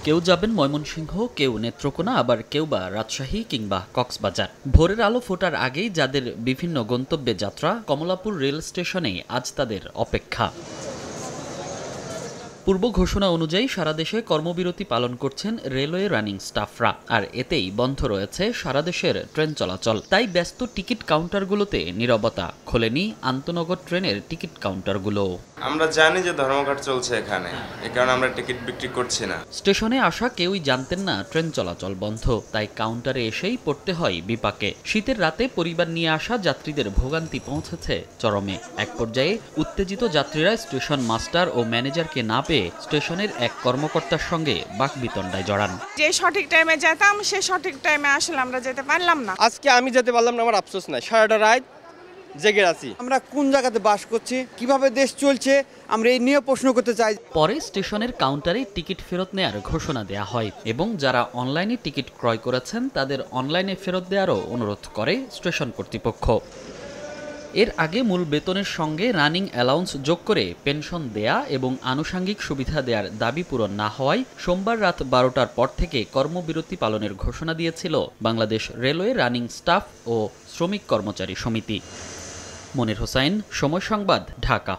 কেউ যাবেন ময়মনসিংহ, কেউ নেত্রকোনা, আবার কেউ বা রাজশাহী কিংবা কক্সবাজার। ভোরের আলো ফোটার আগেই যাদের বিভিন্ন গন্তব্যে যাত্রা, কমলাপুর রেল স্টেশনেই আজ তাদের অপেক্ষা। পূর্ব ঘোষণা অনুযায়ী সারা দেশে কর্মবিরতি পালন করছেন রেলওয়ে রানিং স্টাফরা, আর এতেই বন্ধ রয়েছে সারা দেশের ট্রেন চলাচল। তাই ব্যস্ত টিকিট কাউন্টারগুলোতে নীরবতা, খোলেনি আন্তনগর ট্রেনের টিকিট কাউন্টারগুলো। আমরা জানি যে ধর্মঘট চলছে এখানে, এই কারণে আমরা টিকিট বিক্রি করছি না। স্টেশনে আসা কেউই জানতেন না ট্রেন চলাচল বন্ধ, তাই কাউন্টারে এসেই পড়তে হয় বিপাকে। শীতের রাতে পরিবার নিয়ে আসা যাত্রীদের ভোগান্তি পৌঁছেছে চরমে। এক পর্যায়ে উত্তেজিত যাত্রীরা স্টেশন মাস্টার ও ম্যানেজারকে না পেয়ে স্টেশনের এক কর্মকর্তার সঙ্গে বাকবিতণ্ডায় জড়ান। যে সঠিক টাইমে যেতাম সে সঠিক টাইমে আসলে আমরা যেতে পারলাম না। আজকে আমি যেতে পারলাম না, আমার আফসোস নাই। সারাটা রাত জেগে আছি। আমরা কোন জায়গাতে বাস করছি, কিভাবে দেশ চলছে, আমরা এই নিয়ে প্রশ্ন করতে চাই। পরে স্টেশনের কাউন্টারে টিকিট ফেরত নেয়ার ঘোষণা দেয়া হয় এবং যারা অনলাইনে টিকিট ক্রয় করেছেন তাদের অনলাইনে ফেরত দেওয়ারও অনুরোধ করে স্টেশন কর্তৃপক্ষ। এর আগে মূল বেতনের সঙ্গে রানিং অ্যালাউন্স যোগ করে পেনশন দেয়া এবং আনুষঙ্গিক সুবিধা দেওয়ার দাবি পূরণ না হওয়ায় সোমবার রাত 12টার পর থেকে কর্মবিরতি পালনের ঘোষণা দিয়েছিল বাংলাদেশ রেলওয়ে রানিং স্টাফ ও শ্রমিক কর্মচারী সমিতি। মনির হোসাইন, সময় সংবাদ, ঢাকা।